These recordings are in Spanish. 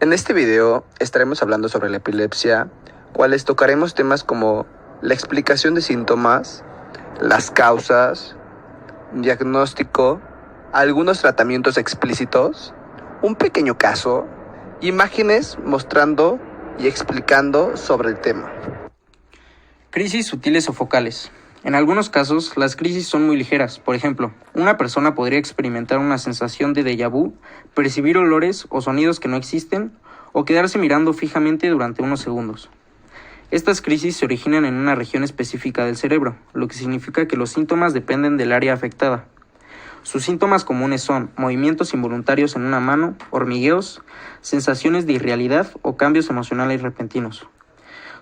En este video estaremos hablando sobre la epilepsia, cuales tocaremos temas como la explicación de síntomas, las causas, diagnóstico, algunos tratamientos explícitos, un pequeño caso, imágenes mostrando y explicando sobre el tema. Crisis sutiles o focales. En algunos casos, las crisis son muy ligeras. Por ejemplo, una persona podría experimentar una sensación de déjà vu, percibir olores o sonidos que no existen, o quedarse mirando fijamente durante unos segundos. Estas crisis se originan en una región específica del cerebro, lo que significa que los síntomas dependen del área afectada. Sus síntomas comunes son movimientos involuntarios en una mano, hormigueos, sensaciones de irrealidad o cambios emocionales repentinos.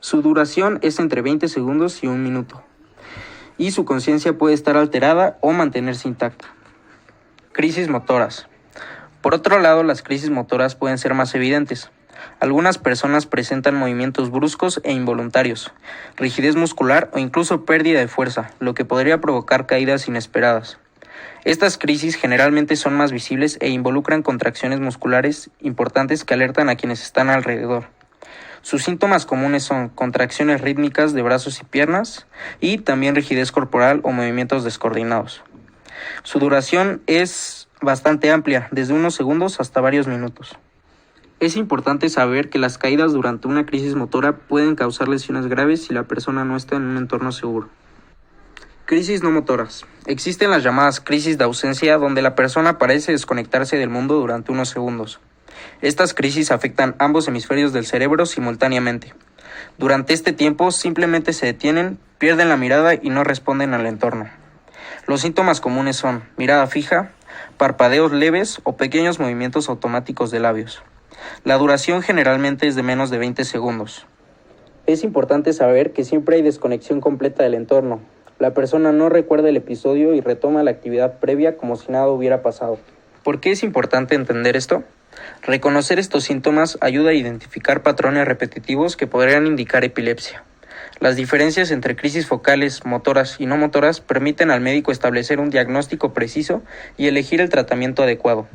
Su duración es entre 20 segundos y 1 minuto. Y su conciencia puede estar alterada o mantenerse intacta. Crisis motoras. Por otro lado, las crisis motoras pueden ser más evidentes. Algunas personas presentan movimientos bruscos e involuntarios, rigidez muscular o incluso pérdida de fuerza, lo que podría provocar caídas inesperadas. Estas crisis generalmente son más visibles e involucran contracciones musculares importantes que alertan a quienes están alrededor. Sus síntomas comunes son contracciones rítmicas de brazos y piernas y también rigidez corporal o movimientos descoordinados. Su duración es bastante amplia, desde unos segundos hasta varios minutos. Es importante saber que las caídas durante una crisis motora pueden causar lesiones graves si la persona no está en un entorno seguro. Crisis no motoras. Existen las llamadas crisis de ausencia, donde la persona parece desconectarse del mundo durante unos segundos. Estas crisis afectan ambos hemisferios del cerebro simultáneamente. Durante este tiempo simplemente se detienen, pierden la mirada y no responden al entorno. Los síntomas comunes son mirada fija, parpadeos leves o pequeños movimientos automáticos de labios. La duración generalmente es de menos de 20 segundos. Es importante saber que siempre hay desconexión completa del entorno. La persona no recuerda el episodio y retoma la actividad previa como si nada hubiera pasado. ¿Por qué es importante entender esto? Reconocer estos síntomas ayuda a identificar patrones repetitivos que podrían indicar epilepsia. Las diferencias entre crisis focales, motoras y no motoras permiten al médico establecer un diagnóstico preciso y elegir el tratamiento adecuado.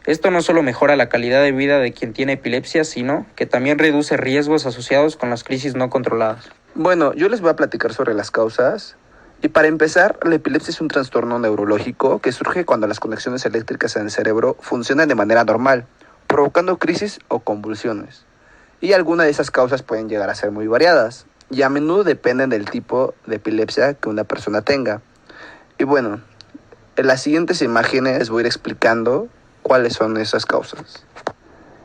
Esto no solo mejora la calidad de vida de quien tiene epilepsia, sino que también reduce riesgos asociados con las crisis no controladas. Bueno, yo les voy a platicar sobre las causas. Y para empezar, la epilepsia es un trastorno neurológico que surge cuando las conexiones eléctricas en el cerebro funcionan de manera normal, provocando crisis o convulsiones. Y algunas de esas causas pueden llegar a ser muy variadas, y a menudo dependen del tipo de epilepsia que una persona tenga. Y bueno, en las siguientes imágenes voy a ir explicando cuáles son esas causas.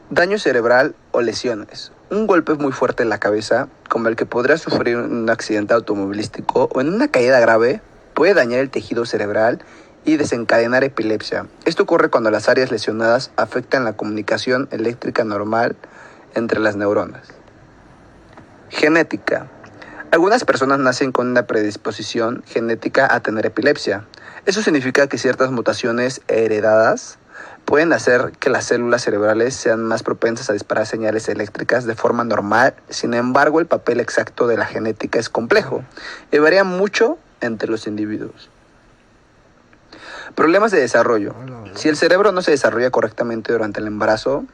Daño cerebral o lesiones. Un golpe muy fuerte en la cabeza, como el que podría sufrir en un accidente automovilístico o en una caída grave, puede dañar el tejido cerebral y desencadenar epilepsia. Esto ocurre cuando las áreas lesionadas afectan la comunicación eléctrica normal entre las neuronas. Genética. Algunas personas nacen con una predisposición genética a tener epilepsia. Eso significa que ciertas mutaciones heredadas pueden hacer que las células cerebrales sean más propensas a disparar señales eléctricas de forma normal. Sin embargo, el papel exacto de la genética es complejo y varía mucho entre los individuos. Problemas de desarrollo. Si el cerebro no se desarrolla correctamente durante el embarazo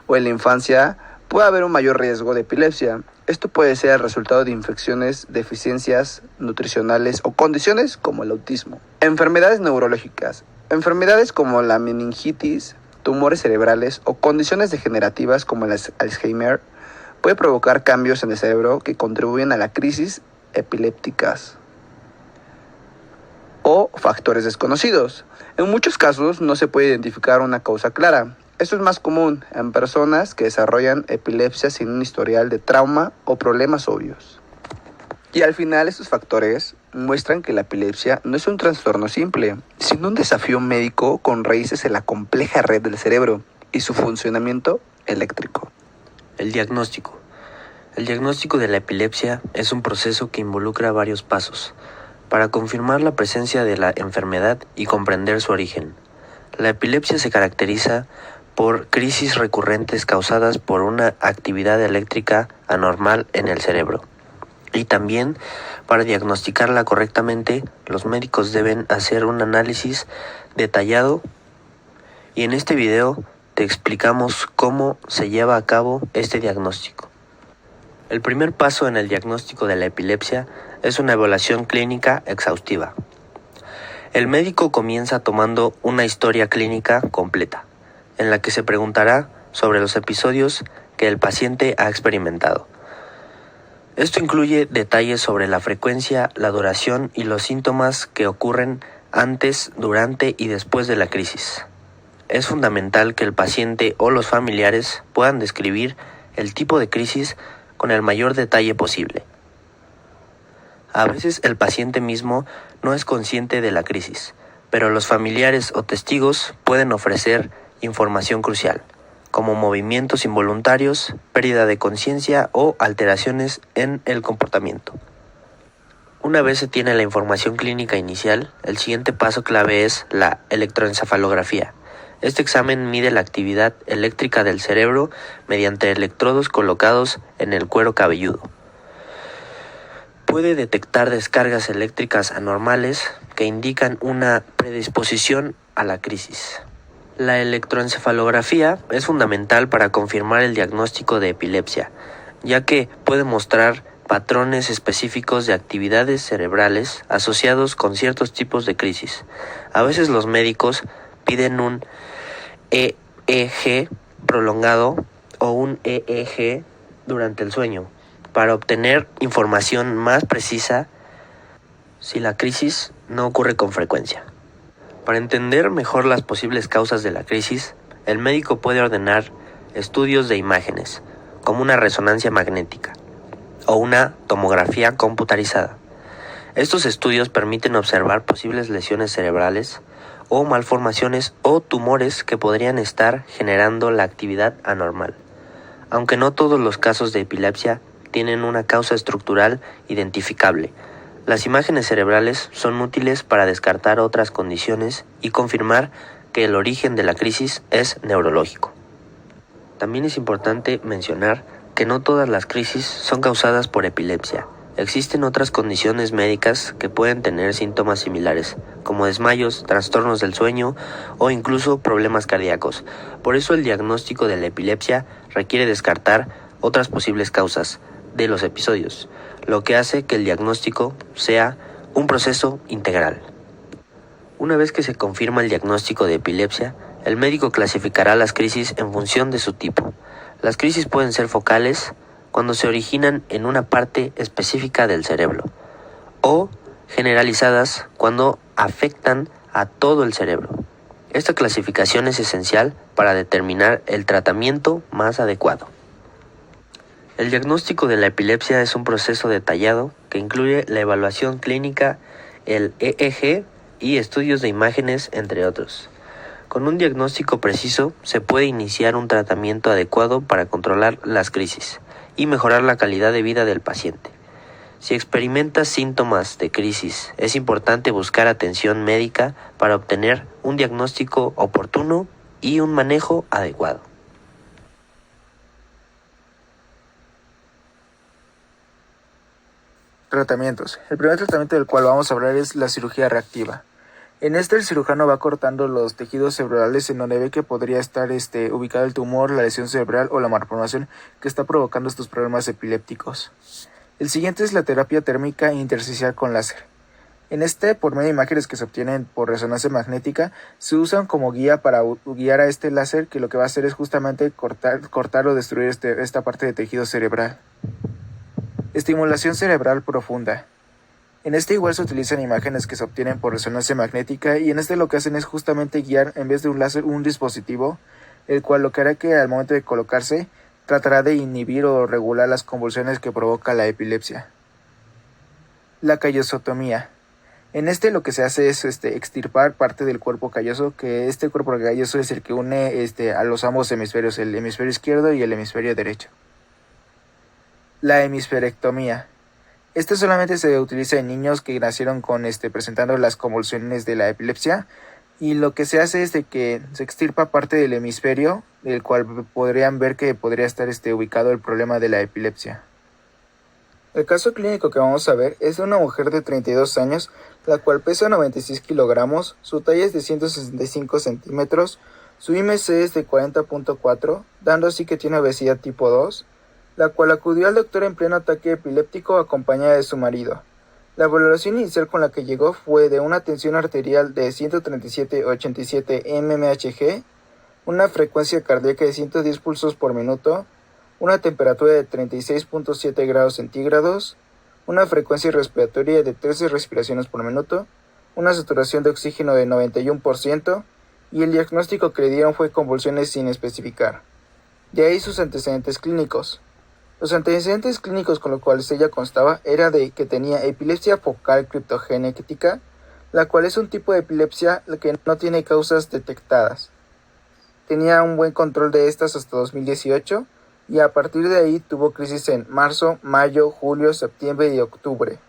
o en la infancia, puede haber un mayor riesgo de epilepsia. Esto puede ser el resultado de infecciones, deficiencias nutricionales o condiciones como el autismo. Enfermedades neurológicas. Enfermedades como la meningitis, tumores cerebrales o condiciones degenerativas como el Alzheimer puede provocar cambios en el cerebro que contribuyen a la crisis epilépticas o factores desconocidos. En muchos casos no se puede identificar una causa clara. Esto es más común en personas que desarrollan epilepsia sin un historial de trauma o problemas obvios. Y al final estos factores muestran que la epilepsia no es un trastorno simple, sino un desafío médico con raíces en la compleja red del cerebro y su funcionamiento eléctrico. El diagnóstico. El diagnóstico de la epilepsia es un proceso que involucra varios pasos para confirmar la presencia de la enfermedad y comprender su origen. La epilepsia se caracteriza por crisis recurrentes causadas por una actividad eléctrica anormal en el cerebro. Y también, para diagnosticarla correctamente, los médicos deben hacer un análisis detallado. Y en este video te explicamos cómo se lleva a cabo este diagnóstico. El primer paso en el diagnóstico de la epilepsia es una evaluación clínica exhaustiva. El médico comienza tomando una historia clínica completa, en la que se preguntará sobre los episodios que el paciente ha experimentado. Esto incluye detalles sobre la frecuencia, la duración y los síntomas que ocurren antes, durante y después de la crisis. Es fundamental que el paciente o los familiares puedan describir el tipo de crisis con el mayor detalle posible. A veces el paciente mismo no es consciente de la crisis, pero los familiares o testigos pueden ofrecer información crucial, como movimientos involuntarios, pérdida de conciencia o alteraciones en el comportamiento. Una vez se tiene la información clínica inicial, el siguiente paso clave es la electroencefalografía. Este examen mide la actividad eléctrica del cerebro mediante electrodos colocados en el cuero cabelludo. Puede detectar descargas eléctricas anormales que indican una predisposición a la crisis. La electroencefalografía es fundamental para confirmar el diagnóstico de epilepsia, ya que puede mostrar patrones específicos de actividades cerebrales asociados con ciertos tipos de crisis. A veces los médicos piden un EEG prolongado o un EEG durante el sueño para obtener información más precisa si la crisis no ocurre con frecuencia. Para entender mejor las posibles causas de la crisis, el médico puede ordenar estudios de imágenes, como una resonancia magnética o una tomografía computarizada. Estos estudios permiten observar posibles lesiones cerebrales o malformaciones o tumores que podrían estar generando la actividad anormal. Aunque no todos los casos de epilepsia tienen una causa estructural identificable, las imágenes cerebrales son útiles para descartar otras condiciones y confirmar que el origen de la crisis es neurológico. También es importante mencionar que no todas las crisis son causadas por epilepsia. Existen otras condiciones médicas que pueden tener síntomas similares, como desmayos, trastornos del sueño o incluso problemas cardíacos. Por eso el diagnóstico de la epilepsia requiere descartar otras posibles causas de los episodios, lo que hace que el diagnóstico sea un proceso integral. Una vez que se confirma el diagnóstico de epilepsia, el médico clasificará las crisis en función de su tipo. Las crisis pueden ser focales cuando se originan en una parte específica del cerebro, o generalizadas cuando afectan a todo el cerebro. Esta clasificación es esencial para determinar el tratamiento más adecuado. El diagnóstico de la epilepsia es un proceso detallado que incluye la evaluación clínica, el EEG y estudios de imágenes, entre otros. Con un diagnóstico preciso, se puede iniciar un tratamiento adecuado para controlar las crisis y mejorar la calidad de vida del paciente. Si experimentas síntomas de crisis, es importante buscar atención médica para obtener un diagnóstico oportuno y un manejo adecuado. Tratamientos. El primer tratamiento del cual vamos a hablar es la cirugía reactiva. En este el cirujano va cortando los tejidos cerebrales en donde ve que podría estar ubicado el tumor, la lesión cerebral o la malformación que está provocando estos problemas epilépticos. El siguiente es la terapia térmica intersticial con láser. En por medio de imágenes que se obtienen por resonancia magnética, se usan como guía para guiar a este láser, que lo que va a hacer es justamente cortar o destruir esta parte de tejido cerebral. Estimulación cerebral profunda. En igual se utilizan imágenes que se obtienen por resonancia magnética, y en lo que hacen es justamente guiar en vez de un láser un dispositivo, el cual lo que hará que al momento de colocarse tratará de inhibir o regular las convulsiones que provoca la epilepsia. La callosotomía. En lo que se hace es extirpar parte del cuerpo calloso, que este cuerpo calloso es el que une a los ambos hemisferios, el hemisferio izquierdo y el hemisferio derecho. La hemisferectomía. Solamente se utiliza en niños que nacieron presentando las convulsiones de la epilepsia, y lo que se hace es de que se extirpa parte del hemisferio, del cual podrían ver que podría estar ubicado el problema de la epilepsia. El caso clínico que vamos a ver es de una mujer de 32 años, la cual pesa 96 kilogramos, su talla es de 165 centímetros, Su IMC es de 40.4, dando así que tiene obesidad tipo 2, la cual acudió al doctor en pleno ataque epiléptico acompañada de su marido. La valoración inicial con la que llegó fue de una tensión arterial de 137/87 mmHg, una frecuencia cardíaca de 110 pulsos por minuto, una temperatura de 36.7 grados centígrados, una frecuencia respiratoria de 13 respiraciones por minuto, una saturación de oxígeno de 91%, y el diagnóstico que le dieron fue convulsiones sin especificar. De ahí sus antecedentes clínicos. Los antecedentes clínicos con los cuales ella constaba era de que tenía epilepsia focal criptogénica, la cual es un tipo de epilepsia que no tiene causas detectadas. Tenía un buen control de estas hasta 2018 y a partir de ahí tuvo crisis en marzo, mayo, julio, septiembre y octubre.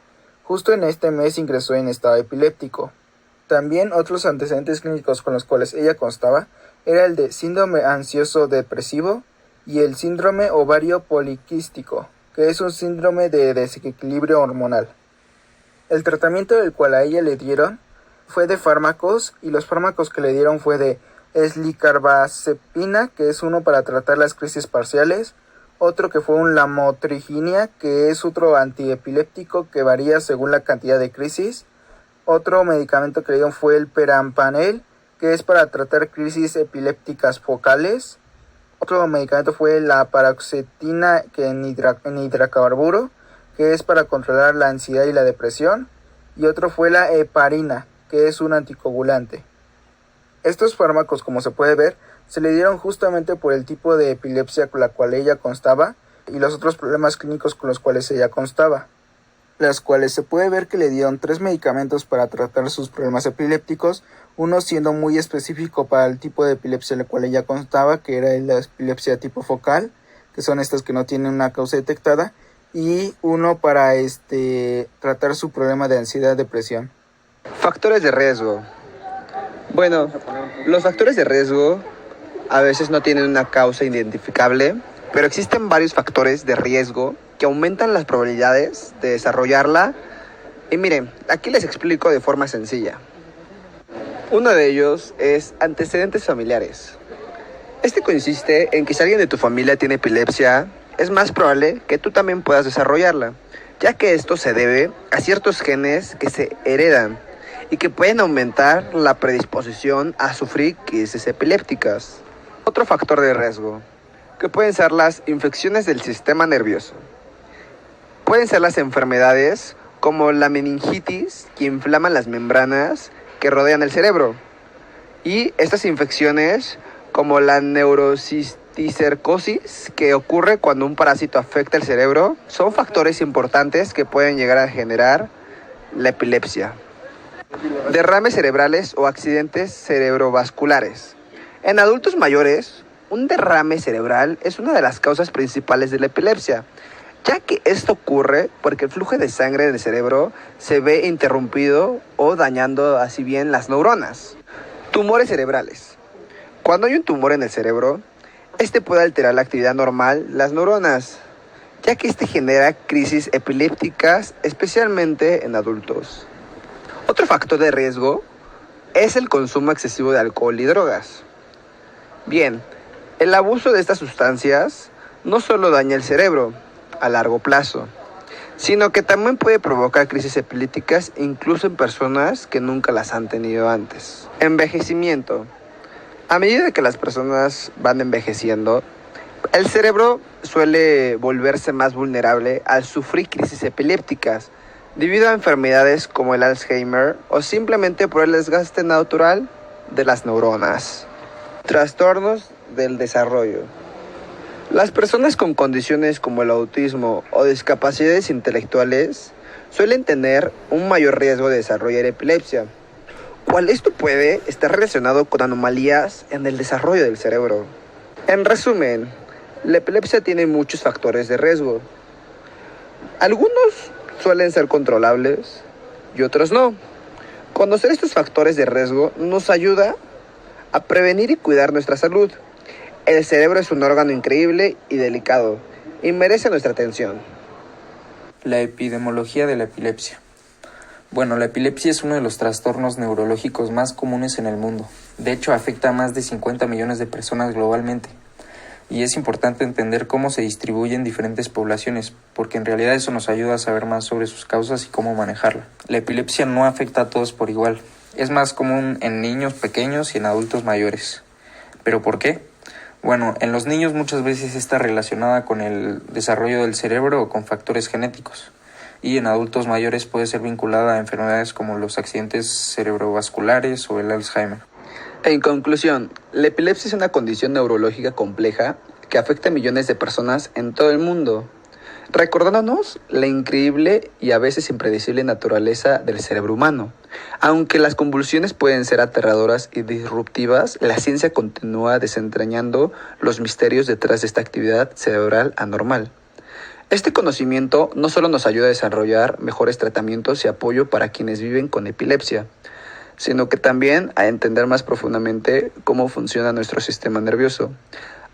Justo en este mes ingresó en estado epiléptico. También otros antecedentes clínicos con los cuales ella constaba era el de síndrome ansioso depresivo y el síndrome ovario poliquístico, que es un síndrome de desequilibrio hormonal. El tratamiento del cual a ella le dieron fue de fármacos y los fármacos que le dieron fue de eslicarbazepina, que es uno para tratar las crisis parciales, otro que fue un lamotrigina, que es otro antiepiléptico que varía según la cantidad de crisis. Otro medicamento que le dieron fue el perampanel, que es para tratar crisis epilépticas focales. Otro medicamento fue la paroxetina en hidrocarburo, que es para controlar la ansiedad y la depresión. Y otro fue la heparina, que es un anticoagulante. Estos fármacos, como se puede ver, se le dieron justamente por el tipo de epilepsia con la cual ella constaba y los otros problemas clínicos con los cuales ella constaba, las cuales se puede ver que le dieron 3 medicamentos para tratar sus problemas epilépticos, uno siendo muy específico para el tipo de epilepsia en la cual ella constaba, que era la epilepsia tipo focal, que son estas que no tienen una causa detectada, y uno para tratar su problema de ansiedad, depresión. Factores de riesgo. Bueno, los factores de riesgo a veces no tienen una causa identificable, pero existen varios factores de riesgo que aumentan las probabilidades de desarrollarla. Y miren, aquí les explico de forma sencilla. Uno de ellos es antecedentes familiares. Este consiste en que si alguien de tu familia tiene epilepsia, es más probable que tú también puedas desarrollarla, ya que esto se debe a ciertos genes que se heredan y que pueden aumentar la predisposición a sufrir crisis epilépticas. Otro factor de riesgo, que pueden ser las infecciones del sistema nervioso. Pueden ser las enfermedades como la meningitis, que inflaman las membranas que rodean el cerebro. Y estas infecciones como la neurocisticercosis, que ocurre cuando un parásito afecta el cerebro, son factores importantes que pueden llegar a generar la epilepsia. Derrames cerebrales o accidentes cerebrovasculares. En adultos mayores, un derrame cerebral es una de las causas principales de la epilepsia, ya que esto ocurre porque el flujo de sangre del cerebro se ve interrumpido o dañando así bien las neuronas. Tumores cerebrales. Cuando hay un tumor en el cerebro, este puede alterar la actividad normal de las neuronas, ya que este genera crisis epilépticas, especialmente en adultos. Otro factor de riesgo es el consumo excesivo de alcohol y drogas. Bien, el abuso de estas sustancias no solo daña el cerebro a largo plazo, sino que también puede provocar crisis epilépticas incluso en personas que nunca las han tenido antes. Envejecimiento. A medida que las personas van envejeciendo, el cerebro suele volverse más vulnerable al sufrir crisis epilépticas debido a enfermedades como el Alzheimer o simplemente por el desgaste natural de las neuronas. Trastornos del desarrollo. Las personas con condiciones como el autismo o discapacidades intelectuales suelen tener un mayor riesgo de desarrollar epilepsia, cual esto puede estar relacionado con anomalías en el desarrollo del cerebro. En resumen, la epilepsia tiene muchos factores de riesgo. Algunos suelen ser controlables y otros no. Conocer estos factores de riesgo nos ayuda a prevenir y cuidar nuestra salud. El cerebro es un órgano increíble y delicado y merece nuestra atención. La epidemiología de la epilepsia. Bueno, la epilepsia es uno de los trastornos neurológicos más comunes en el mundo. De hecho, afecta a más de 50 millones de personas globalmente. Y es importante entender cómo se distribuye en diferentes poblaciones, porque en realidad eso nos ayuda a saber más sobre sus causas y cómo manejarla. La epilepsia no afecta a todos por igual. Es más común en niños pequeños y en adultos mayores. ¿Pero por qué? Bueno, en los niños muchas veces está relacionada con el desarrollo del cerebro o con factores genéticos. Y en adultos mayores puede ser vinculada a enfermedades como los accidentes cerebrovasculares o el Alzheimer. En conclusión, la epilepsia es una condición neurológica compleja que afecta a millones de personas en todo el mundo, recordándonos la increíble y a veces impredecible naturaleza del cerebro humano. Aunque las convulsiones pueden ser aterradoras y disruptivas, la ciencia continúa desentrañando los misterios detrás de esta actividad cerebral anormal. Este conocimiento no solo nos ayuda a desarrollar mejores tratamientos y apoyo para quienes viven con epilepsia, sino que también a entender más profundamente cómo funciona nuestro sistema nervioso.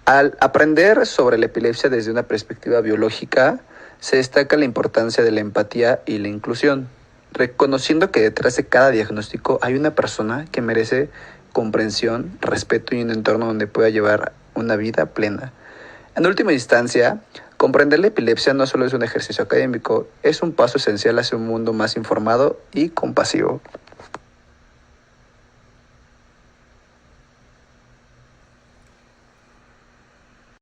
Al aprender sobre la epilepsia desde una perspectiva biológica, se destaca la importancia de la empatía y la inclusión, reconociendo que detrás de cada diagnóstico hay una persona que merece comprensión, respeto y un entorno donde pueda llevar una vida plena. En última instancia, comprender la epilepsia no solo es un ejercicio académico, es un paso esencial hacia un mundo más informado y compasivo.